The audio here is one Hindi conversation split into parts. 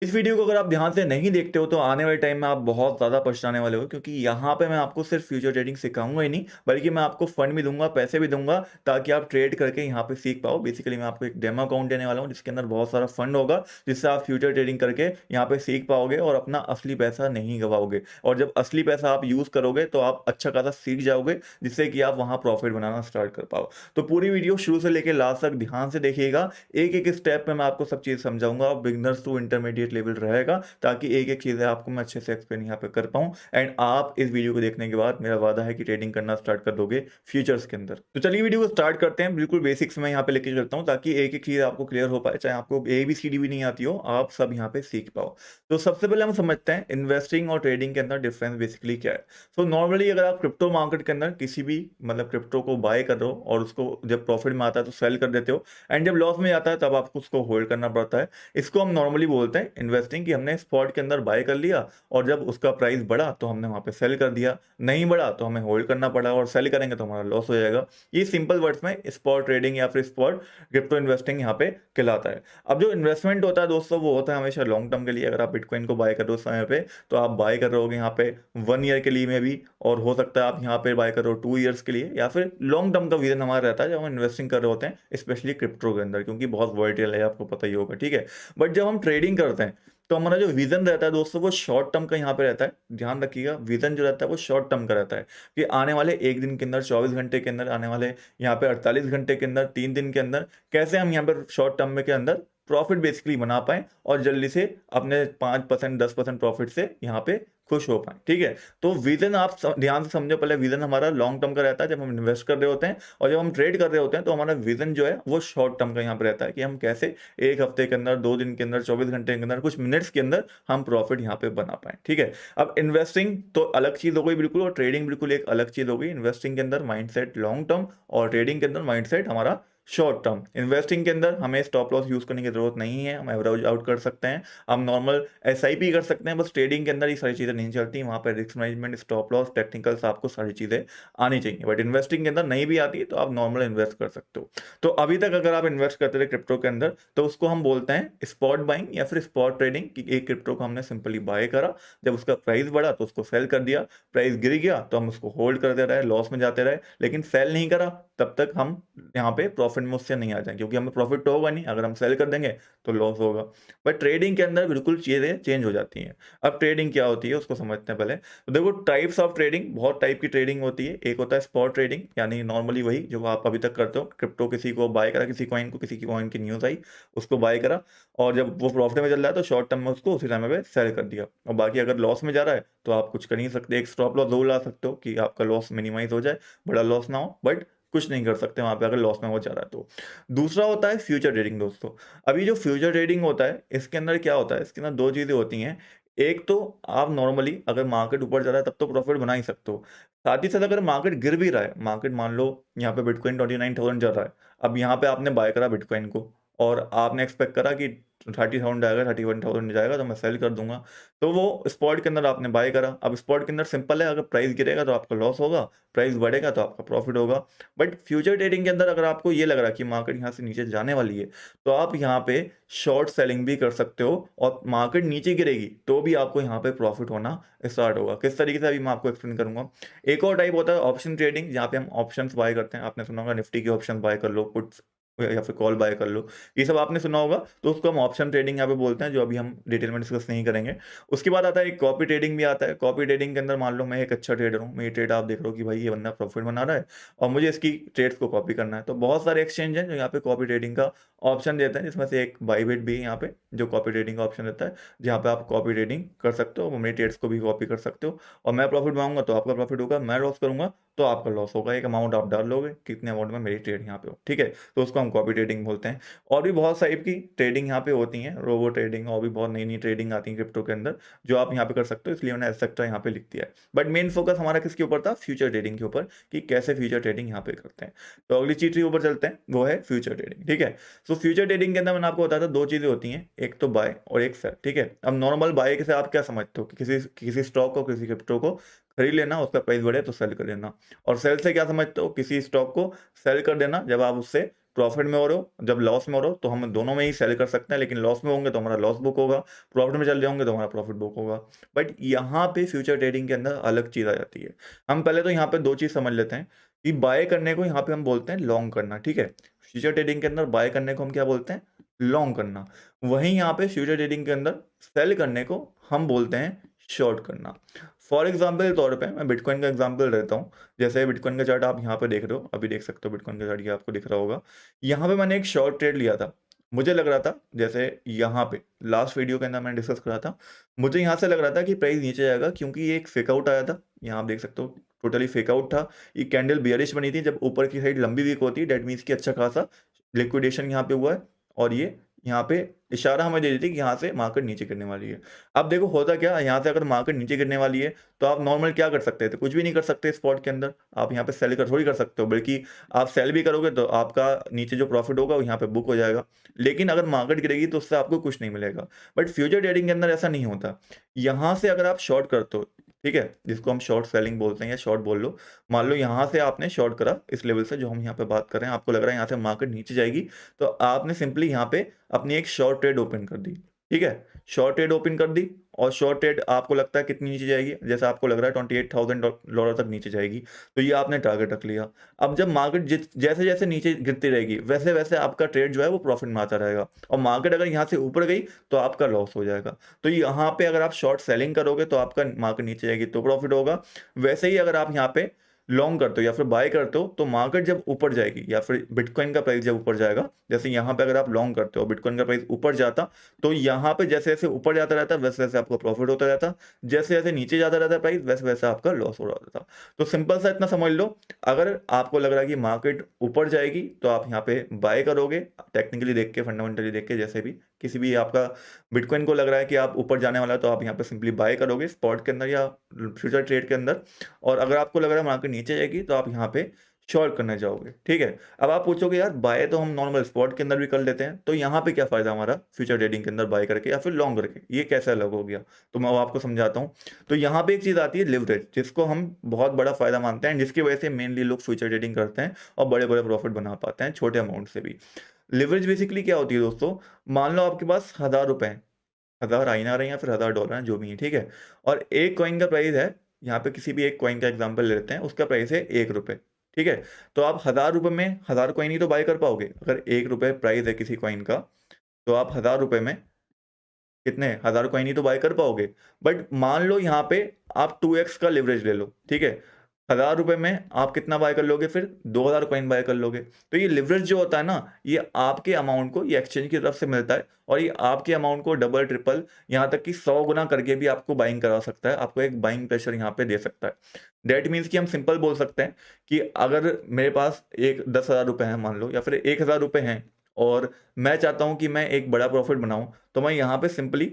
इस वीडियो को अगर आप ध्यान से नहीं देखते हो तो आने वाले टाइम में आप बहुत ज़्यादा पछताने वाले हो, क्योंकि यहाँ पे मैं आपको सिर्फ फ्यूचर ट्रेडिंग सिखाऊंगा ही नहीं, बल्कि मैं आपको फंड भी दूंगा, पैसे भी दूंगा, ताकि आप ट्रेड करके यहाँ पे सीख पाओ। बेसिकली मैं आपको एक डेमो अकाउंट देने वाला हूँ जिसके अंदर बहुत सारा फंड होगा, जिससे आप फ्यूचर ट्रेडिंग करके यहाँ पे सीख पाओगे और अपना असली पैसा नहीं गवाओगे। और जब असली पैसा आप यूज़ करोगे तो आप अच्छा खासा सीख जाओगे, जिससे कि आप वहाँ प्रॉफिट बनाना स्टार्ट कर पाओ। तो पूरी वीडियो शुरू से लेकर लास्ट तक ध्यान से देखिएगा। एक एक स्टेप में मैं आपको सब चीज़ समझाऊंगा, बिगिनर्स टू इंटरमीडिएट लेवल रहेगा, ताकि एक-एक चीज़ें आपको मैं अच्छे से एक्सप्लेन यहाँ पे कर पाऊँ। एंड आप इस वीडियो को देखने के बाद मेरा वादा है कि ट्रेडिंग करना स्टार्ट कर दोगे फ्यूचर्स के अंदर। तो चलिए वीडियो को स्टार्ट करते हैं। बिल्कुल बेसिक्स मैं यहाँ पे लेके चलता हूँ, ताकि एक-एक चीज़ आपको क्लियर हो पाए, चाहे आपको एबीसीडी भी नहीं आती हो, आप सब यहाँ पे सीख पाओ। तो सबसे पहले हम समझते हैं इन्वेस्टिंग और ट्रेडिंग के अंदर डिफरेंस बेसिकली क्या है। सो नॉर्मली अगर आप क्रिप्टो मार्केट के अंदर किसी भी मतलब क्रिप्टो को बाय कर रहे हो और उसको जब प्रॉफिट में आता है तो सेल कर देते हो, एंड जब लॉस में आता है तब आपको उसको होल्ड करना पड़ता है। इसको हम नॉर्मली बोलते हैं इन्वेस्टिंग, कि हमने स्पॉट के अंदर बाय कर लिया और जब उसका प्राइस बढ़ा तो हमने वहाँ पे सेल कर दिया, नहीं बढ़ा तो हमें होल्ड करना पड़ा, और सेल करेंगे तो हमारा लॉस हो जाएगा। ये सिंपल वर्ड्स में स्पॉट ट्रेडिंग या फिर स्पॉट क्रिप्टो इन्वेस्टिंग यहाँ पे कहलाता है। अब जो इन्वेस्टमेंट होता है दोस्तों, वो होता है हमेशा लॉन्ग टर्म के लिए। अगर आप बिटकॉइन को बाय कर रहे हो उस समय पे, तो आप बाय कर रहे होगे यहाँ पे 1 ईयर के लिए में भी, और हो सकता है आप यहाँ पे बाय कर रहे हो 2 ईयर्स के लिए, या फिर लॉन्ग टर्म का विजन हमारा रहता है जब हम इन्वेस्टिंग कर रहे होते हैं, स्पेशली क्रिप्टो के अंदर, क्योंकि बहुत वर्टिल है, आपको पता ही होगा, ठीक है। बट जब हम ट्रेडिंग करते हैं तो हमारा जो विजन रहता है दोस्तों, वो शॉर्ट टर्म का यहाँ पे रहता है। ध्यान रखिएगा, विजन जो रहता है वो शॉर्ट टर्म का रहता है, कि आने वाले एक दिन के अंदर, 24 घंटे के अंदर, आने वाले यहाँ पे 48 घंटे के अंदर, 3 दिन के अंदर कैसे हम यहाँ पे शॉर्ट टर्म में के अंदर प्रॉफिट बेसिकली बना पाए, और जल्दी से अपने 5% 10% प्रॉफिट से यहाँ पे खुश हो पाए, ठीक है। तो विजन आप ध्यान से समझो। पहले विजन हमारा लॉन्ग टर्म का रहता है जब हम इन्वेस्ट कर रहे होते हैं, और जब हम ट्रेड कर रहे होते हैं तो हमारा विजन जो है वो शॉर्ट टर्म का यहाँ पे रहता है, कि हम कैसे 1 हफ्ते के अंदर, 2 दिन के अंदर, 24 घंटे के अंदर, कुछ मिनट्स के अंदर हम प्रॉफिट यहाँ पे बना पाए, ठीक है। अब इन्वेस्टिंग तो अलग चीज हो गई बिल्कुल, और ट्रेडिंग बिल्कुल एक अलग चीज हो गई। इन्वेस्टिंग के अंदर माइंडसेट लॉन्ग टर्म, और ट्रेडिंग के अंदर माइंडसेट हमारा शॉर्ट टर्म। इन्वेस्टिंग के अंदर हमें स्टॉप लॉस यूज करने की जरूरत नहीं है, हम एवरेज आउट कर सकते हैं, हम नॉर्मल एसआईपी कर सकते हैं। बस ट्रेडिंग के अंदर ये सारी चीजें नहीं चलती, वहां पर risk management, stop loss, technicals, आपको सारी चीजें आनी चाहिए। बट इन्वेस्टिंग के अंदर नहीं भी आती तो आप नॉर्मल इन्वेस्ट कर सकते हो। तो अभी तक अगर आप इन्वेस्ट करते थे क्रिप्टो के अंदर, तो उसको हम बोलते हैं स्पॉट बाइंग या फिर स्पॉट ट्रेडिंग, कि एक क्रिप्टो को हमने सिंपली बाय करा, जब उसका प्राइस बढ़ा तो उसको सेल कर दिया, प्राइस गिर गया तो हम उसको होल्ड करते रहे, लॉस में जाते रहे, लेकिन सेल नहीं करा तब तक हम यहाँ पे प्रॉफिट में उससे नहीं आ जाएंगे, क्योंकि हमें प्रॉफिट तो होगा नहीं। अगर हम सेल कर देंगे तो लॉस होगा। बट ट्रेडिंग के अंदर बिल्कुल चीजें चेंज हो जाती हैं। अब ट्रेडिंग क्या होती है उसको समझते हैं पहले। तो देखो, टाइप्स ऑफ ट्रेडिंग, बहुत टाइप की ट्रेडिंग होती है। एक होता है स्पॉट ट्रेडिंग, यानी नॉर्मली वही जो आप अभी तक करते हो, क्रिप्टो किसी को बाय करा, किसी कॉइन को, किसी की कॉइन की न्यूज आई, उसको बाय करा, और जब वो प्रॉफिट में चल रहा है तो शॉर्ट टर्म में उसको उसी टाइम पे सेल कर दिया। और बाकी अगर लॉस में जा रहा है तो आप कुछ कर नहीं सकते। एक स्टॉप लॉस जरूर ला सकते हो कि आपका लॉस मिनिमाइज हो जाए, बड़ा लॉस ना हो, बट कुछ नहीं कर सकते वहां पे अगर लॉस में हो जा रहा है तो। दूसरा होता है फ्यूचर ट्रेडिंग दोस्तों। अभी जो फ्यूचर ट्रेडिंग होता है, इसके अंदर क्या होता है, इसके अंदर दो चीजें होती हैं। एक तो आप नॉर्मली अगर मार्केट ऊपर जा रहा है तब तो प्रॉफिट बना ही सकते हो। साथ ही साथ अगर मार्केट गिर भी रहा है, मार्केट मान लो यहाँ पे बिटकॉइन 29,000 चल रहा है, अब यहाँ पे आपने बाय करा बिटकॉइन को, और आपने एक्सपेक्ट करा कि 30,000 जाएगा, 31,000 जाएगा तो मैं सेल कर दूंगा। तो वो स्पॉट के अंदर आपने बाय करा। अब स्पॉट के अंदर सिंपल है, अगर प्राइस गिरेगा तो आपका लॉस होगा, प्राइस बढ़ेगा तो आपका प्रॉफिट होगा। बट फ्यूचर ट्रेडिंग के अंदर अगर आपको ये लग रहा है कि मार्केट यहाँ से नीचे जाने वाली है, तो आप यहाँ पे शॉर्ट सेलिंग भी कर सकते हो, और मार्केट नीचे गिरेगी तो भी आपको यहाँ पे प्रॉफिट होना स्टार्ट होगा। किस तरीके से, अभी मैं आपको एक्सप्लेन करूंगा। एक और टाइप होता है ऑप्शन ट्रेडिंग, जहाँ पे हम ऑप्शंस बाय करते हैं। आपने सुना होगा निफ्टी के ऑप्शन बाय कर लो, पुट्स या फिर कॉल बाय कर लो, ये सब आपने सुना होगा। तो उसको हम ऑप्शन ट्रेडिंग यहाँ पे बोलते हैं, जो अभी हम डिटेल में डिस्कस नहीं करेंगे। उसके बाद आता है एक कॉपी ट्रेडिंग भी आता है। कॉपी ट्रेडिंग के अंदर मान लो मैं एक अच्छा ट्रेडर हूँ, मेरी ट्रेड आप देख रहे हो कि भाई ये बंदा प्रॉफिट बना रहा है, और मुझे इसकी ट्रेड्स को कॉपी करना है। तो बहुत सारे एक्सचेंज हैं जो यहाँ पे कॉपी ट्रेडिंग का ऑप्शन देते हैं, जिसमें से एक बाईबिट भी है यहाँ पे, जो कॉपी ट्रेडिंग का ऑप्शन देता है, जहाँ पे आप कॉपी ट्रेडिंग कर सकते हो, मेरी ट्रेड्स को भी कॉपी कर सकते हो, और मैं प्रॉफिट बनाऊंगा तो आपका प्रॉफिट होगा, मैं लॉस करूंगा तो आपका लॉस होगा। एक अमाउंट आप डाल लोगे, कितने अमाउंट में मेरी ट्रेड यहाँ पे हो, ठीक है। तो उसको हम कॉपी ट्रेडिंग बोलते हैं। और भी बहुत टाइप की ट्रेडिंग यहाँ पे होती है, रोबो ट्रेडिंग, और भी बहुत नई नई ट्रेडिंग आती है क्रिप्टो के अंदर, जो आप यहाँ पे कर सकते हो, इसलिए मैंने एक्सेट्रा यहाँ पे लिख दिया है। बट मेन फोकस हमारा किसके ऊपर था, फ्यूचर ट्रेडिंग के ऊपर, कि कैसे फ्यूचर ट्रेडिंग यहाँ पे करते हैं। तो अगली चीज के ऊपर चलते हैं, वो है फ्यूचर ट्रेडिंग, ठीक है। सो फ्यूचर ट्रेडिंग के अंदर मैंने आपको बताया था दो चीजें होती हैं, एक तो बाय और एक सेल, ठीक है। अब नॉर्मल बाय से आप क्या समझते हो, कि किसी किसी स्टॉक को, किसी क्रिप्टो को खरीद लेना, उसका प्राइस बढ़े तो सेल कर लेना। और सेल से क्या समझते हो, किसी स्टॉक को सेल कर देना जब आप उससे प्रॉफिट में हो रहे हो, जब लॉस में हो रहे हो, तो हम दोनों में ही सेल कर सकते हैं, लेकिन लॉस में होंगे तो हमारा लॉस बुक होगा, प्रॉफिट में चल जाओगे तो हमारा प्रॉफिट बुक होगा। बट यहाँ पे फ्यूचर ट्रेडिंग के अंदर अलग चीज़ आ जाती है। हम पहले तो यहाँ पे 2 चीज़ समझ लेते हैं कि बाय करने को यहाँ पे हम बोलते हैं लॉन्ग करना, ठीक है? फ्यूचर ट्रेडिंग के अंदर बाय करने को हम क्या बोलते हैं? लॉन्ग करना। वहीं यहाँ पे फ्यूचर ट्रेडिंग के अंदर सेल करने को हम बोलते हैं शॉर्ट करना। फॉर एग्ज़ाम्पल के तौर पे मैं बिटकॉइन का एग्ज़ाम्पल देता हूँ। जैसे बिटकॉइन का चार्ट आप यहाँ पे देख रहे हो, अभी देख सकते हो बिटकॉइन का चार्ट, ये आपको दिख रहा होगा। यहाँ पे मैंने एक शॉर्ट ट्रेड लिया था। मुझे लग रहा था, जैसे यहाँ पे लास्ट वीडियो के अंदर मैंने डिस्कस करा था, मुझे यहाँ से लग रहा था कि प्राइस नीचे जाएगा, क्योंकि ये एक फेक आउट आया था। यहाँ आप देख सकते हो टोटली फेक आउट था। ये कैंडल बियरिश बनी थी। जब ऊपर की साइड लंबी वीक होती है, दैट मीन्स कि अच्छा खासा लिक्विडेशन यहाँ पे हुआ है, और ये यहाँ पे इशारा हमें दे देती है कि यहाँ से मार्केट नीचे गिरने वाली है। अब देखो होता क्या है, यहाँ से अगर मार्केट नीचे गिरने वाली है तो आप नॉर्मल क्या कर सकते थे? कुछ भी नहीं कर सकते स्पॉट के अंदर। आप यहाँ पे सेल कर थोड़ी कर सकते हो, बल्कि आप सेल भी करोगे तो आपका नीचे जो प्रॉफिट होगा वो यहाँ पे बुक हो जाएगा। लेकिन अगर मार्केट गिरेगी तो उससे आपको कुछ नहीं मिलेगा। बट फ्यूचर ट्रेडिंग के अंदर ऐसा नहीं होता। यहाँ से अगर आप शॉर्ट करते हो, ठीक है, जिसको हम शॉर्ट सेलिंग बोलते हैं या शॉर्ट बोल लो। मान लो यहाँ से आपने शॉर्ट करा इस लेवल से, जो हम यहाँ पे बात कर रहे हैं, आपको लग रहा है यहाँ से मार्केट नीचे जाएगी, तो आपने सिंपली यहाँ पे अपनी एक शॉर्ट ट्रेड ओपन कर दी, ठीक है? शॉर्ट ट्रेड ओपन कर दी, और शॉर्ट ट्रेड आपको लगता है कितनी नीचे जाएगी? जैसे आपको लग रहा है $28,000 तक नीचे जाएगी, तो ये आपने टारगेट रख लिया। अब जब मार्केट जैसे-जैसे नीचे गिरती रहेगी, वैसे-वैसे आपका ट्रेड जो है वो प्रॉफिट में आता रहेगा, और मार्केट अगर यहाँ से ऊपर गई तो आपका लॉस हो जाएगा। तो यहाँ पे अगर आप शॉर्ट सेलिंग करोगे तो आपका मार्केट नीचे जाएगी तो प्रॉफिट होगा। वैसे ही अगर आप यहाँ पे लॉन्ग करते हो या फिर बाय करते हो, तो मार्केट जब ऊपर जाएगी या फिर बिटकॉइन का प्राइस जब ऊपर जाएगा, जैसे यहाँ पे अगर आप लॉन्ग करते हो, बिटकॉइन का प्राइस ऊपर जाता, तो यहाँ पे जैसे-जैसे ऊपर जाता रहता है, वैसे-वैसे आपको प्रॉफिट होता रहता। जैसे-जैसे नीचे जाता रहता है प्राइस, वैसे-वैसे आपका लॉस हो रहा रहता। तो सिंपल सा इतना समझ लो, अगर आपको लग रहा है कि मार्केट ऊपर जाएगी, तो आप यहाँ पे बाय करोगे, टेक्निकली देख के, फंडामेंटली देख के, जैसे भी किसी भी आपका बिटकॉइन को लग रहा है कि आप ऊपर जाने वाला है, तो आप यहाँ पे सिंपली बाय करोगे स्पॉट के अंदर या फ्यूचर ट्रेड के अंदर। और अगर आपको लग रहा है मार्केट नीचे जाएगी, तो आप यहाँ पे शॉर्ट करने जाओगे, ठीक है? अब आप पूछोगे यार बाय तो हम नॉर्मल स्पॉट के अंदर भी कर लेते हैं, तो यहाँ पे क्या फ़ायदा हमारा फ्यूचर ट्रेडिंग के अंदर बाय करके या फिर लॉन्ग करके? ये कैसे अलग हो गया? तो मैं वो आपको समझाता हूँ। तो यहाँ पे एक चीज़ आती है लिवरेज, जिसको हम बहुत बड़ा फ़ायदा मानते हैं, जिसकी वजह से मेनली लोग फ्यूचर ट्रेडिंग करते हैं और बड़े-बड़े प्रॉफिट बना पाते हैं छोटे अमाउंट से भी। लिवरेज बेसिकली क्या होती है दोस्तों? मान लो आपके पास ₹1000 हैं, 1000 INR है या फिर $1000 हैं, जो भी है, ठीक है? और एक कॉइन का प्राइस है, यहाँ पे किसी भी एक कॉइन का एग्जांपल ले लेते हैं, उसका प्राइस है ₹1, ठीक है? तो आप ₹1000 में 1000 कॉइन ही तो बाय कर पाओगे। अगर ₹1 प्राइस है किसी कॉइन का, तो आप ₹1000 में कितने 1000 कॉइन ही तो बाय कर पाओगे। बट मान लो यहाँ पे आप 2x का लिवरेज ले लो, ठीक है? ₹1000 में आप कितना बाय कर लोगे फिर? 2000 कॉइन बाय कर लोगे। तो ये लिवरेज जो होता है ना, ये आपके अमाउंट को ये एक्सचेंज की तरफ से मिलता है, और ये आपके अमाउंट को डबल, ट्रिपल, यहाँ तक कि 100 गुना करके भी आपको बाइंग करा सकता है। आपको एक बाइंग प्रेशर यहाँ पे दे सकता है। दैट मीन्स कि हम सिंपल बोल सकते हैं कि अगर मेरे पास एक ₹10,000 हैं मान लो, या फिर ₹1000 हैं, और मैं चाहता हूँ कि मैं एक बड़ा प्रॉफिट बनाऊँ, तो मैं यहाँ पे सिंपली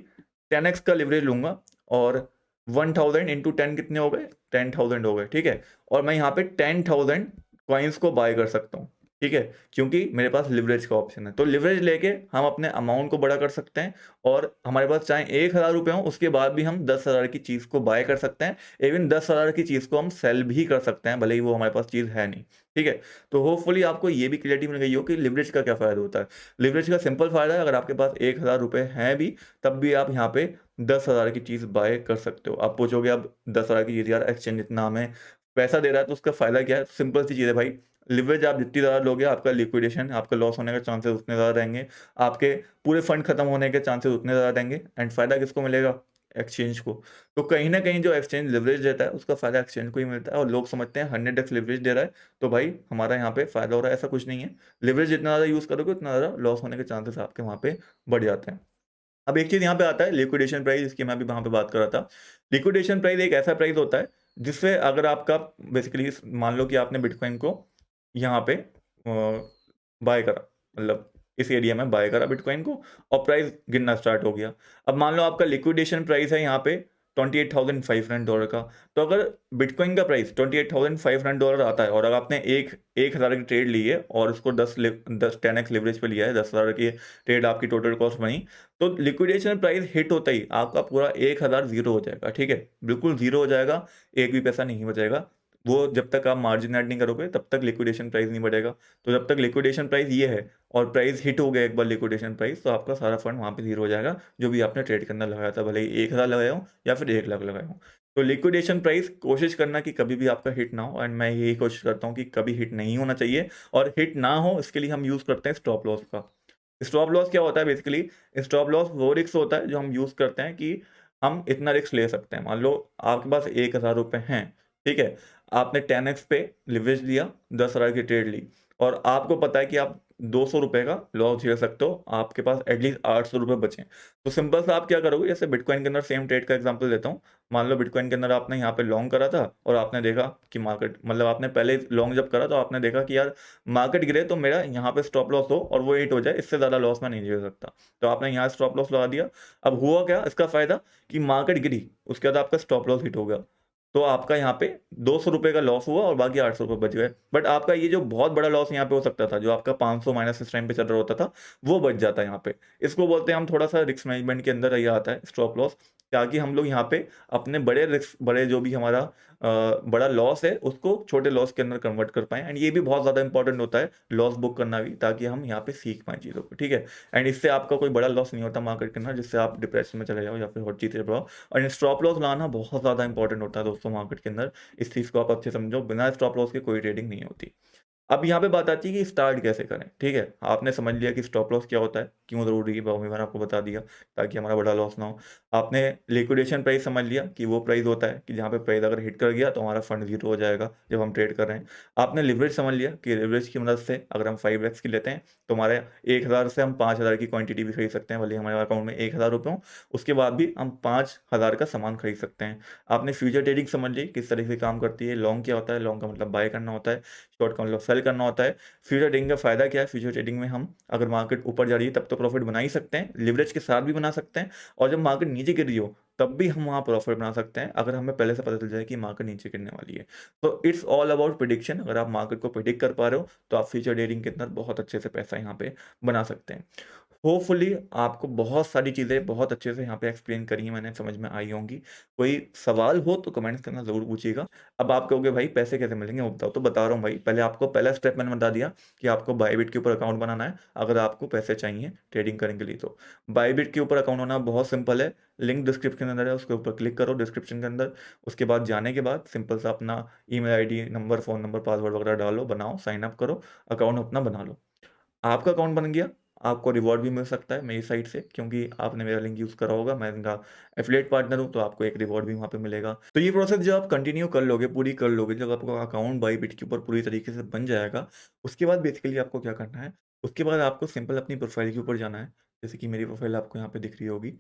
10x का लिवरेज लूँगा, और 1000 इंटू 10 कितने हो गए? 10,000 हो गए, ठीक है? और मैं यहाँ पे 10,000 कॉइन्स को बाय कर सकता हूँ, ठीक है? क्योंकि मेरे पास लिवरेज का ऑप्शन है। तो लिवरेज लेके हम अपने अमाउंट को बड़ा कर सकते हैं, और हमारे पास चाहे ₹1000 हों, उसके बाद भी हम 10,000 की चीज़ को बाय कर सकते हैं। इवन 10,000 की चीज़ को हम सेल भी कर सकते हैं, भले ही वो हमारे पास चीज़ है नहीं, ठीक है? तो होपफुली आपको ये भी क्लैरिटी मिल गई हो कि लिवरेज का क्या फ़ायदा होता है। लिवरेज का सिंपल फ़ायदा है, अगर आपके पास ₹1000 हैं भी, तब भी आप यहाँ पे 10,000 की चीज़ बाय कर सकते हो। आप पूछोगे अब 10,000 की चीज़, यार एक्सचेंज इतना हमें पैसा दे रहा है तो उसका फ़ायदा क्या है? सिंपल सी चीज़ है भाई, लिवरेज आप जितनी ज़्यादा लोगे, आपका लिक्विडेशन, आपका लॉस होने के चांसेस उतने ज़्यादा रहेंगे, आपके पूरे फंड खत्म होने के चांसेस उतने ज़्यादा रहेंगे, एंड फ़ायदा किसको मिलेगा? एक्सचेंज को। तो कहीं न कहीं जो एक्सचेंज लिवरेज देता है, उसका फ़ायदा एक्सचेंज को ही मिलता है, और लोग समझते हैं 100x लिवरेज दे रहा है, तो भाई हमारा यहाँ पे फ़ायदा हो रहा है, ऐसा कुछ नहीं है। लिवरेज जितना ज़्यादा यूज़ करोगे, उतना ज़्यादा लॉस होने के चांसेस आपके वहाँ पे बढ़ जाते हैं। अब एक चीज़ यहाँ पे आता है लिक्विडेशन प्राइस, जिसकी मैं अभी वहाँ पे बात कर रहा था। लिक्विडेशन प्राइस एक ऐसा प्राइस होता है, जिससे अगर आपका बेसिकली मान लो कि आपने बिटकॉइन को यहाँ पे बाय करा, मतलब इस एरिया में बाय करा बिटकॉइन को, और प्राइस गिरना स्टार्ट हो गया। अब मान लो आपका लिक्विडेशन प्राइस है यहाँ पे $28,500 का। तो अगर बिटकॉइन का प्राइस $28,500 आता है, और अगर आपने 1000 की ट्रेड ली है और उसको 10x लिवरेज पे लिया है, 10,000 की ट्रेड आपकी टोटल कॉस्ट बनी, तो लिक्विडेशन प्राइस हिट होता ही आपका पूरा 1000 ज़ीरो हो जाएगा, ठीक है? बिल्कुल ज़ीरो हो जाएगा, एक भी पैसा नहीं बचेगा। वो जब तक आप मार्जिन ऐड नहीं करोगे तब तक लिक्विडेशन प्राइस नहीं बढ़ेगा। तो जब तक लिक्विडेशन प्राइस ये है और प्राइस हिट हो गया एक बार लिक्विडेशन प्राइस, तो आपका सारा फंड वहाँ पे ज़ीरो हो जाएगा, जो भी आपने ट्रेड के अंदर लगाया था, भले ही 1000 लगाया हो या फिर 1 लाख लगाया हो। तो लिक्विडेशन प्राइस कोशिश करना कि कभी भी आपका हिट ना हो, एंड मैं यही कोशिश करता हूँ कि कभी हिट नहीं होना चाहिए, और हिट ना हो इसके लिए हम यूज़ करते हैं स्टॉप लॉस का। स्टॉप लॉस क्या होता है बेसिकली? स्टॉप लॉस वो रिस्क होता है जो हम यूज़ करते हैं कि हम इतना रिस्क ले सकते हैं। मान लो आपके पास ₹1000 हैं, ठीक है? आपने 10x पे लिवरेज लिया, 10,000 की ट्रेड ली, और आपको पता है कि आप ₹200 का लॉस झेल सकते हो, आपके पास एटलीस्ट ₹800 बचे। तो सिंपल सा आप क्या करोगे, जैसे बिटकॉइन के अंदर सेम ट्रेड का एग्जांपल देता हूँ। मान लो बिटकॉइन के अंदर आपने यहाँ पे लॉन्ग करा था और आपने देखा कि मार्केट, मतलब आपने पहले लॉन्ग जब करा तो आपने देखा कि यार मार्केट गिरे तो मेरा यहाँ पे स्टॉप लॉस हो और वो हिट हो जाए, इससे ज़्यादा लॉस मैं नहीं झेल सकता। तो आपने यहाँ स्टॉप लॉस लगा दिया। अब हुआ क्या इसका फ़ायदा, कि मार्केट गिरी, उसके बाद आपका स्टॉप लॉस हिट हो गया। तो आपका यहाँ पे ₹200 का लॉस हुआ और बाकी ₹800 बच गए। बट आपका ये जो बहुत बड़ा लॉस यहाँ पे हो सकता था, जो आपका 500 माइनस इस टाइम पे चल रहा होता था, वो बच जाता है यहाँ पे। इसको बोलते हैं हम, थोड़ा-सा रिस्क मैनेजमेंट के अंदर ये आता है स्टॉप लॉस, ताकि हम लोग यहाँ पे अपने बड़े रिस्क, बड़े जो भी हमारा बड़ा लॉस है, उसको छोटे लॉस के अंदर कन्वर्ट कर पाएँ। एंड ये भी बहुत ज़्यादा इंपॉर्टेंट होता है, लॉस बुक करना भी, ताकि हम यहाँ पे सीख पाएँ चीज़ों को, ठीक है? एंड इससे आपका कोई बड़ा लॉस नहीं होता मार्केट के अंदर, जिससे आप डिप्रेशन में चले जाओ या फिर और चीज़ें बढ़ाओ। और स्टॉप लॉस लगाना बहुत ज़्यादा इंपॉर्टेंट होता है दोस्तों मार्केट के अंदर। इस चीज़ को आप अच्छे से समझो, बिना स्टॉप लॉस के कोई ट्रेडिंग नहीं होती। अब यहाँ पे बात आती है कि स्टार्ट कैसे करें, ठीक है? आपने समझ लिया कि स्टॉप लॉस क्या होता है, क्यों ज़रूरी है, वो भी मैंने आपको बता दिया, ताकि हमारा बड़ा लॉस ना हो। आपने लिक्विडेशन प्राइस समझ लिया कि वो प्राइस होता है कि जहाँ पे प्राइस अगर हिट कर गया तो हमारा फंड ज़ीरो हो जाएगा जब हम ट्रेड कर रहे हैं। आपने लिवरेज समझ लिया कि लिवरेज की मदद से अगर हम 5x की लेते हैं तो हमारे 1000 से हम 5000 की क्वांटिटी भी खरीद सकते हैं, भले ही हमारे अकाउंट में ₹1000 हो, उसके बाद भी हम 5000 का सामान खरीद सकते हैं। आपने फ्यूचर ट्रेडिंग समझ ली किस तरह से काम करती है। लॉन्ग क्या होता है? लॉन्ग का मतलब बाय करना होता है, शॉर्ट का मतलब सेल करना होता है। फ्यूचर ट्रेडिंग का फ़ायदा क्या है? फ्यूचर ट्रेडिंग में हम अगर मार्केट ऊपर जा रही है तब तो प्रॉफ़िट बना ही सकते हैं, लिवरेज के साथ भी बना सकते हैं, और जब मार्केट नीचे गिर रही हो तब भी हम वहाँ प्रॉफ़िट बना सकते हैं, अगर हमें पहले से पता चल जाए कि मार्केट नीचे गिरने वाली है। तो इट्स ऑल अबाउट प्रेडिक्शन। अगर आप मार्केट को प्रेडिक्ट कर पा रहे हो तो आप फ्यूचर ट्रेडिंग के अंदर बहुत अच्छे से पैसा यहाँ पे बना सकते हैं। होपफुली आपको बहुत सारी चीज़ें बहुत अच्छे से यहाँ पे एक्सप्लेन करी हैं मैंने, समझ में आई होंगी। कोई सवाल हो तो कमेंट्स करना ज़रूर पूछिएगा। अब आप कहोगे भाई पैसे कैसे मिलेंगे वो बताओ, तो बता रहा हूँ भाई। पहले आपको पहला स्टेप मैंने बता दिया कि आपको बायबिट के ऊपर अकाउंट बनाना है, अगर आपको पैसे चाहिए ट्रेडिंग करने के लिए तो। बायबिट के ऊपर अकाउंट होना बहुत सिंपल है, लिंक डिस्क्रिप्शन के अंदर है, उसके ऊपर क्लिक करो डिस्क्रिप्शन के अंदर। उसके बाद जाने के बाद सिंपल सा अपना email ID, number, phone number, password वगैरह डालो, बनाओ, साइन अप करो, अकाउंट अपना बना लो। आपका अकाउंट बन गया, आपको रिवॉर्ड भी मिल सकता है मेरी साइड से, क्योंकि आपने मेरा लिंक यूज़ करा होगा, मैं इनका एफ़िलिएट पार्टनर हूँ, तो आपको एक रिवॉर्ड भी वहाँ पे मिलेगा। तो ये प्रोसेस जब आप कंटिन्यू कर लोगे, पूरी कर लोगे, जब आपका अकाउंट बायबिट के ऊपर पूरी तरीके से बन जाएगा, उसके बाद बेसिकली आपको क्या करना है, उसके बाद आपको सिंपल अपनी प्रोफ़ाइल के ऊपर जाना है, जैसे कि मेरी प्रोफ़ाइल आपको यहाँ पे दिख रही होगी।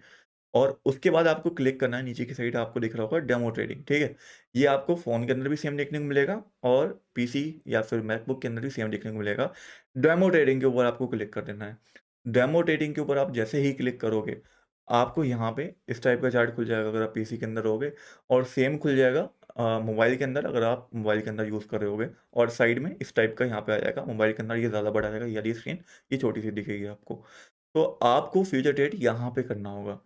और उसके बाद आपको क्लिक करना है, नीचे की साइड आपको दिख रहा होगा डेमो ट्रेडिंग, ठीक है? ये आपको फ़ोन के अंदर भी सेम देखने को मिलेगा और पीसी या फिर मैकबुक के अंदर भी सेम देखने को मिलेगा। डेमो ट्रेडिंग के ऊपर आपको क्लिक कर देना है। डेमो ट्रेडिंग के ऊपर आप जैसे ही क्लिक करोगे, आपको यहाँ पे इस टाइप का चार्ट खुल जाएगा अगर आप पीसी के अंदर रहोगे, और सेम खुल जाएगा मोबाइल के अंदर अगर आप मोबाइल के अंदर यूज़ कर रहे होगे, और साइड में इस टाइप का यहाँ पे आ जाएगा। मोबाइल के अंदर ये ज़्यादा बड़ा रहेगा, ये वाली स्क्रीन, ये छोटी-सी दिखेगी आपको। तो आपको फ्यूचर ट्रेड यहाँ पे करना होगा।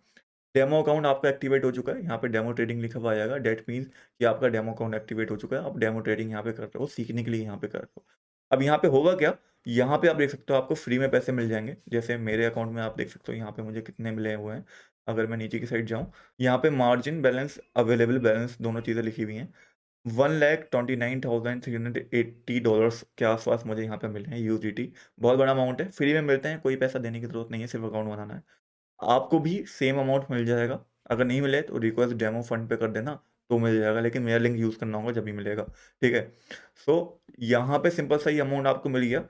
डेमो अकाउंट आपका एक्टिवेट हो चुका है, यहाँ पे डेमो ट्रेडिंग लिखा हुआ आएगा, दैट मीन्स कि आपका डेमो अकाउंट एक्टिवेट हो चुका है, आप डेमो ट्रेडिंग यहाँ पे कर रहे हो, सीखने के लिए यहाँ पे कर रहे हो। अब यहाँ पे होगा क्या, यहाँ पे आप देख सकते हो आपको फ्री में पैसे मिल जाएँगे, जैसे मेरे अकाउंट में आप देख सकते हो यहाँ पे मुझे कितने मिले हुए हैं। अगर मैं नीचे की साइड जाऊँ, यहाँ पे मार्जिन बैलेंस, अवेलेबल बैलेंस दोनों चीज़ें लिखी हुई हैं। $1,29,380 के आस-पास मुझे यहाँ पे मिले हैं यूएसडीटी, बहुत बड़ा अमाउंट है, फ्री में मिलते हैं, कोई पैसा देने की ज़रूरत नहीं है, सिर्फ अकाउंट बनाना है। आपको भी सेम अमाउंट मिल जाएगा। अगर नहीं मिले तो रिक्वेस्ट डेमो फंड पे कर देना, तो मिल जाएगा, लेकिन मेरा लिंक यूज़ करना होगा जब भी मिलेगा, ठीक है? सो यहाँ पे सिंपल सा ये अमाउंट आपको मिल गया।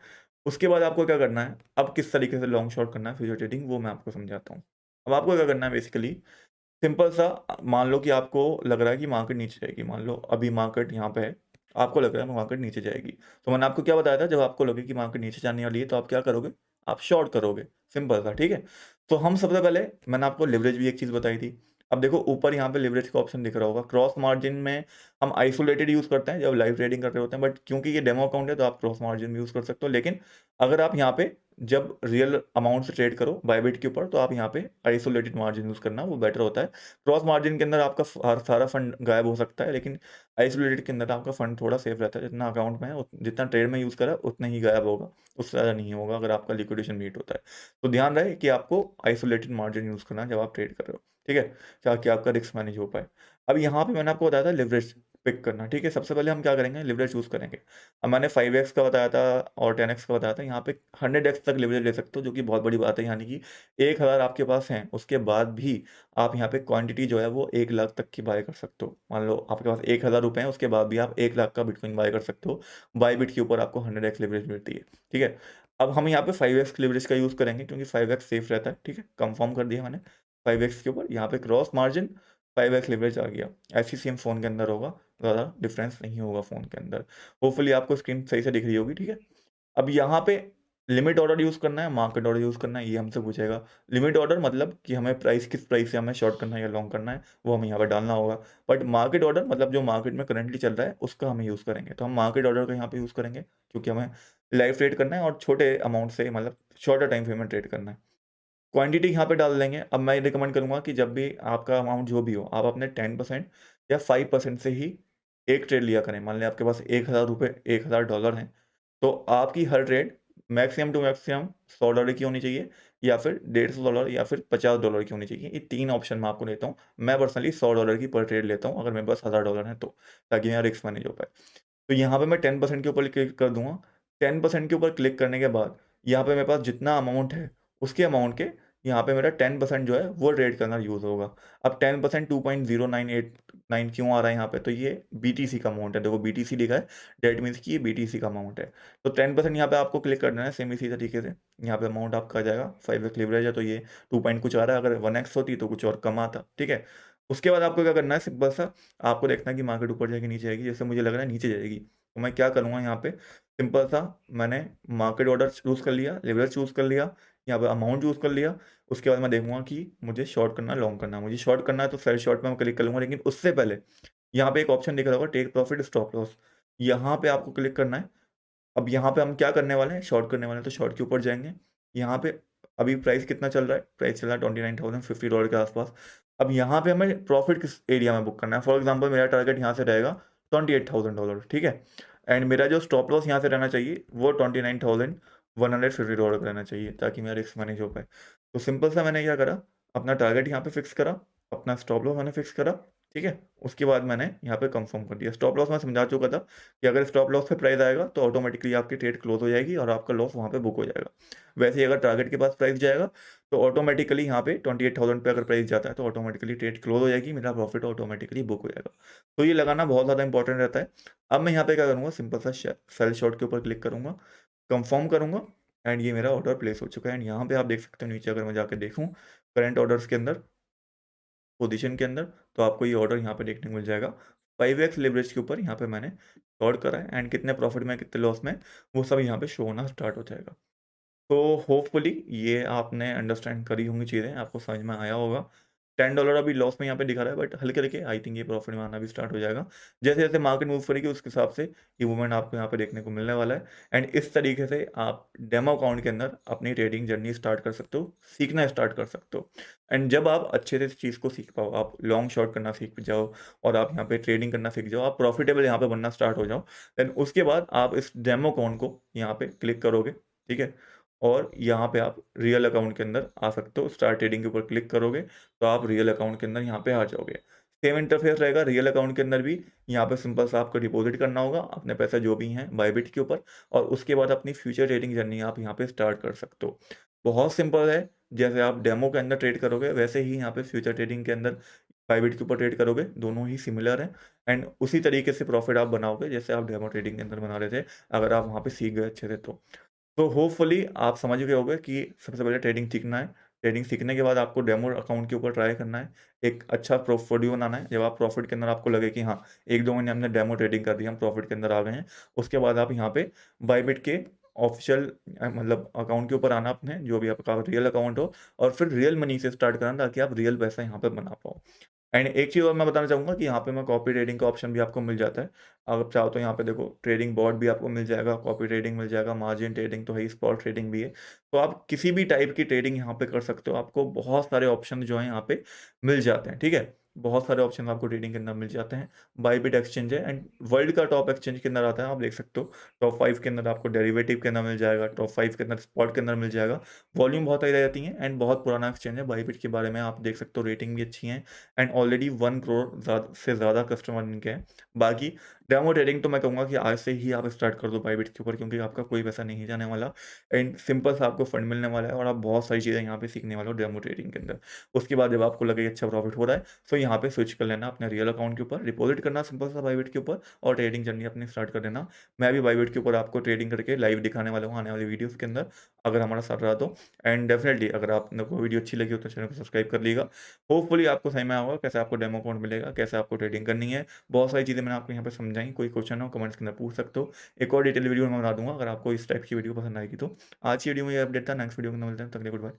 उसके बाद आपको क्या करना है, अब किस तरीके से लॉन्ग शॉर्ट करना है फ्यूचर ट्रेडिंग, वो मैं आपको समझाता हूँ। अब आपको क्या करना है बेसिकली, सिंपल सा मान लो कि आपको लग रहा है कि मार्केट नीचे जाएगी, मान लो अभी मार्केट यहाँ पे है, आपको लग रहा है मार्केट नीचे जाएगी। तो मैंने आपको क्या बताया था, जब आपको लगे कि मार्केट नीचे जाने वाली है तो आप क्या करोगे? आप शॉर्ट करोगे, सिंपल सा, ठीक है? तो हम सबसे पहले, मैंने आपको लिवरेज भी एक चीज़ बताई थी। अब देखो ऊपर यहाँ पे लिवरेज का ऑप्शन दिख रहा होगा, क्रॉस मार्जिन में हम आइसोलेटेड यूज़ करते हैं जब लाइव ट्रेडिंग कर रहे होते हैं, बट क्योंकि ये डेमो अकाउंट है तो आप क्रॉस मार्जिन भी यूज़ कर सकते हो। लेकिन अगर आप यहाँ पे जब रियल अमाउंट से ट्रेड करो बायबिट के ऊपर, तो आप यहाँ पे आइसोलेटेड मार्जिन यूज़ करना, वो बेटर होता है। क्रॉस मार्जिन के अंदर आपका सारा फंड गायब हो सकता है, लेकिन आइसोलेटेड के अंदर आपका फंड थोड़ा सेफ रहता है। जितना अकाउंट में है जितना ट्रेड में यूज़ करा उतना ही गायब होगा, उससे ज़्यादा नहीं होगा अगर आपका लिक्विडेशन मीट होता है। तो ध्यान रहे कि आपको आइसोलेटेड मार्जिन यूज़ करना है जब आप ट्रेड कर रहे हो, ठीक है? ताकि आपका रिस्क मैनेज हो पाए। अब यहाँ पे मैंने आपको बताया था लिवरेज पिक करना, ठीक है? सबसे पहले हम क्या करेंगे, लिवरेज यूज़ करेंगे। अब मैंने 5x का बताया था और 10x का बताया था, यहाँ पे 100x तक लिवरेज ले सकते हो, जो कि बहुत बड़ी बात है। यानी कि 1000 आपके पास हैं, उसके बाद भी आप यहाँ पे क्वांटिटी जो है वो 1 लाख तक की बाय कर सकते हो। मान लो आपके पास 1000 रुपए हैं, उसके बाद भी आप 1 लाख का बिटकॉइन बाय कर सकते हो। बायबिट के ऊपर आपको 100x लिवरेज मिलती है, ठीक है? अब हम यहाँ पे 5x लिवरेज का यूज़ करेंगे, क्योंकि 5x सेफ रहता है, ठीक है? कंफर्म कर दिया मैंने 5x के ऊपर, यहाँ पे क्रॉस मार्जिन 5x लिवरेज आ गया। ऐसे सेम फ़ोन के अंदर होगा, ज़्यादा डिफरेंस नहीं होगा फ़ोन के अंदर। होपफुली आपको स्क्रीन सही से दिख रही होगी, ठीक है? अब यहाँ पे लिमिट ऑर्डर यूज़ करना है, मार्केट ऑर्डर यूज़ करना है, ये हमसे पूछेगा। लिमिट ऑर्डर मतलब कि हमें किस प्राइस से हमें शॉर्ट करना है या लॉन्ग करना है, वो हमें यहाँ पे डालना होगा। बट मार्केट ऑर्डर मतलब जो मार्केट में करंटली चल रहा है, उसका हमें यूज़ करेंगे। तो हम मार्केट ऑर्डर का यहाँ पे यूज़ करेंगे, क्योंकि हमें लाइव ट्रेड करना है और छोटे अमाउंट से, मतलब शॉर्टर टाइम फ्रेम में ट्रेड करना है। क्वांटिटी यहाँ पे डाल देंगे। अब मैं रिकमेंड करूँगा कि जब भी आपका अमाउंट जो भी हो, आप अपने 10% या 5% से ही एक ट्रेड लिया करें। मान लें आपके पास ₹1000 $1000 हैं, तो आपकी हर ट्रेड मैक्सिमम टू मैक्सिमम $100 की होनी चाहिए, या फिर $150 या फिर $50 की होनी चाहिए। ये 3 ऑप्शन मैं आपको देता हूँ। मैं पर्सनली $100 की पर ट्रेड लेता हूँ, अगर मेरे पास $1000 हैं तो, ताकि मेरा रिस्क मैनेज हो पाए। तो यहाँ पे मैं 10% के ऊपर क्लिक कर दूँगा। 10% के ऊपर क्लिक करने के बाद यहाँ पे मेरे पास जितना अमाउंट है, उसके अमाउंट के यहाँ पे मेरा 10% जो है वो ट्रेड करना यूज़ होगा। अब 10% 2.0989 क्यों आ रहा है यहाँ पे? तो ये बीटीसी का अमाउंट है। देखो बीटीसी लिखा है, दैट मीन्स कि ये बीटीसी का अमाउंट है। तो 10% यहाँ पे आपको क्लिक करना है सेम इसी तरीके से। यहाँ पे अमाउंट आपका आ जाएगा, 5x लीवरेज है तो ये 2 पॉइंट कुछ आ रहा है, अगर 1x होती तो कुछ और कम आता, ठीक है? उसके बाद आपको क्या करना है, सिंपल सा आपको देखना है कि मार्केट ऊपर जाएगी, नीचे जाएगी। जैसे मुझे लग रहा है नीचे जाएगी, तो मैं क्या करूँगा यहाँ पे, सिंपल सा मैंने मार्केट ऑर्डर चूज़ कर लिया, लेवल चूज़ कर लिया, यहाँ पे अमाउंट चूज़ कर लिया। उसके बाद मैं देखूँगा कि मुझे शॉर्ट करना है, लॉन्ग करना है। मुझे शॉर्ट करना है तो सेल शॉर्ट में मैं क्लिक कर लूँगा, लेकिन उससे पहले यहाँ पे एक ऑप्शन दिख रहा होगा, टेक प्रॉफिट स्टॉप लॉस। यहाँ पे आपको क्लिक करना है। अब यहाँ पे हम क्या करने वाले हैं, शॉर्ट करने वाले हैं, तो शॉर्ट के ऊपर जाएँगे। यहाँ पे अभी प्राइस कितना चल रहा है? प्राइस चल रहा है $29,050 के आस-पास। अब यहाँ पे हमें प्रॉफ़िट किस एरिया में बुक करना है? फॉर एग्ज़ाम्पल मेरा टारगेट यहाँ से रहेगा $28,000, ठीक है? एंड मेरा जो स्टॉप लॉस यहाँ से रहना चाहिए, वो $29,150 का रहना चाहिए, ताकि मेरा रिस्क मैनेज हो पाए। तो सिंपल सा मैंने क्या करा, अपना टारगेट यहाँ पे फिक्स करा, अपना स्टॉप लॉस मैंने फिक्स करा, ठीक है? उसके बाद मैंने यहाँ पे कन्फर्म कर दिया। स्टॉप लॉस मैं समझा चुका था कि अगर स्टॉप लॉस पे प्राइस आएगा तो ऑटोमेटिकली आपकी ट्रेड क्लोज हो जाएगी और आपका लॉस वहाँ पे बुक हो जाएगा। वैसे ही अगर टारगेट के पास प्राइस जाएगा तो ऑटोमेटिकली यहाँ पे 28,000 पे अगर प्राइस जाता है तो ऑटोमेटिकली ट्रेड क्लोज हो जाएगी, मेरा प्रॉफिट ऑटोमेटिकली बुक हो जाएगा। तो ये लगाना बहुत ज़्यादा इंपॉर्टेंट रहता है। अब मैं यहाँ पे क्या करूँगा, सिंपल सा सेल शॉर्ट के ऊपर क्लिक करूँगा, कंफर्म करूँगा, एंड ये मेरा ऑर्डर प्लेस हो चुका है। एंड यहाँ पे आप देख सकते हो नीचे, अगर मैं जाके देखूँ करंट ऑर्डर्स के अंदर, पोजीशन के अंदर, तो आपको ये ऑर्डर यहाँ पे देखने को मिल जाएगा। 5x लेवरेज के ऊपर यहाँ पे मैंने शॉर्ट करा है, एंड कितने प्रॉफिट में कितने लॉस में, वो सब यहाँ पे शो होना स्टार्ट हो जाएगा। तो होपफुली ये आपने अंडरस्टैंड करी होंगी चीज़ें, आपको समझ में आया होगा। $10 अभी लॉस में यहाँ पे दिखा रहा है, बट हल्के-हल्के आई थिंक ये प्रॉफिट में आना भी स्टार्ट हो जाएगा। जैसे-जैसे मार्केट मूव करेगी उसके हिसाब से ये मूवमेंट आपको यहाँ पे देखने को मिलने वाला है। एंड इस तरीके से आप डेमो अकाउंट के अंदर अपनी ट्रेडिंग जर्नी स्टार्ट कर सकते हो, सीखना स्टार्ट कर सकते हो। एंड जब आप अच्छे से इस चीज़ को सीख पाओ, आप लॉन्ग शॉर्ट करना सीख जाओ और आप यहाँ पे ट्रेडिंग करना सीख जाओ, आप प्रॉफिटेबल यहाँ पे बनना स्टार्ट हो जाओ, देन उसके बाद आप इस डेमो अकाउंट को यहाँ पे क्लिक करोगे, ठीक है? और यहाँ पे आप रियल अकाउंट के अंदर आ सकते हो। स्टार्ट ट्रेडिंग के ऊपर क्लिक करोगे, तो आप रियल अकाउंट के अंदर यहाँ पे आ जाओगे। सेम इंटरफेस रहेगा रियल अकाउंट के अंदर भी। यहाँ पे सिंपल सा आपको डिपॉज़िट करना होगा, अपने पैसे जो भी हैं बायबिट के ऊपर, और उसके बाद अपनी फ्यूचर ट्रेडिंग जर्नी आप यहाँ पे स्टार्ट कर सकते हो। बहुत सिंपल है, जैसे आप डेमो के अंदर ट्रेड करोगे, वैसे ही यहाँ पे फ्यूचर ट्रेडिंग के अंदर बायबिट के ऊपर ट्रेड करोगे, दोनों ही सिमिलर हैं। एंड उसी तरीके से प्रॉफिट आप बनाओगे, जैसे आप डेमो ट्रेडिंग के अंदर बना रहे थे, अगर आप वहाँ पे सीख गए अच्छे से तो। तो होपफुली आप समझ गए होंगे कि सबसे पहले ट्रेडिंग सीखना है। ट्रेडिंग सीखने के बाद आपको डेमो अकाउंट के ऊपर ट्राई करना है। एक अच्छा पोर्टफोलियो बनाना है। जब आप प्रॉफिट के अंदर आपको लगे कि हाँ, 1-2 महीने हमने डेमो ट्रेडिंग कर दी, हम प्रॉफिट के अंदर आ गए हैं। उसके बाद आप यहाँ पे बायबिट के ऑफ़िशियल मतलब अकाउंट के ऊपर आना अपने, जो भी आपका रियल अकाउंट हो, और फिर रियल मनी से स्टार्ट करना, ताकि आप रियल पैसा यहाँ पे बना पाओ। एंड एक चीज़ और मैं बताना चाहूँगा कि यहाँ पे मैं कॉपी ट्रेडिंग का ऑप्शन भी आपको मिल जाता है। अगर आप चाहो तो यहाँ पे देखो ट्रेडिंग बॉट भी आपको मिल जाएगा, कॉपी ट्रेडिंग मिल जाएगा, मार्जिन ट्रेडिंग तो है ही, स्पॉट ट्रेडिंग भी है। तो आप किसी भी टाइप की ट्रेडिंग यहाँ पे कर सकते हो। आपको बहुत सारे ऑप्शन जो हैं यहाँ पे मिल जाते हैं, ठीक है? बहुत सारे ऑप्शन आपको ट्रेडिंग के अंदर मिल जाते हैं। बायबिट एक्सचेंज है एंड वर्ल्ड का टॉप एक्सचेंज के अंदर आता है, आप देख सकते हो। टॉप 5 के अंदर आपको डेरिवेटिव के अंदर मिल जाएगा, टॉप 5 के अंदर स्पॉट के अंदर मिल जाएगा। वॉल्यूम बहुत हाई रहती है एंड बहुत पुराना एक्सचेंज है। बायबिट के बारे में आप देख सकते हो, रेटिंग भी अच्छी है एंड ऑलरेडी 1 करोड़ से ज़्यादा कस्टमर इनके हैं। बाकी डेमो ट्रेडिंग तो मैं कहूँगा कि आज से ही आप स्टार्ट कर दो बायबिट के ऊपर, क्योंकि आपका कोई पैसा नहीं जाने वाला एंड सिंपल सा आपको फंड मिलने वाला है और आप बहुत सारी चीज़ें यहाँ पे सीखने वाले हो डेमो ट्रेडिंग के अंदर। उसके बाद जब आपको लगे अच्छा प्रॉफिट हो रहा है, तो यहाँ पे स्विच कर लेना अपने रियल अकाउंट के ऊपर, डिपॉजिट करना सिंपल सा बायबिट के ऊपर और ट्रेडिंग जर्नी अपनी स्टार्ट कर देना। मैं भी बायबिट के ऊपर आपको ट्रेडिंग करके लाइव दिखाने वाला हूँ आने वाली वीडियोज़ के अंदर, अगर हमारा साथ रहा तो। एंड डेफिनेटली अगर आपको वीडियो अच्छी लगी हो तो चैनल को सब्सक्राइब कर लीजिएगा। होपफुली आपको समझ में आया होगा कैसे आपको डेमो अकाउंट मिलेगा, कैसे आपको ट्रेडिंग करनी है। बहुत सारी चीज़ें मैंने आपको यहाँ पे समझाई। कोई क्वेश्चन हो कमेंट्स के अंदर पूछ सकते हो। एक और डिटेल वीडियो मैं बना दूँगा अगर आपको इस टाइप की वीडियो पसंद आएगी तो। आज की वीडियो में ये अपडेट था, नेक्स्ट वीडियो के अंदर मिलते हैं, तब तक के लिए गुड बाय।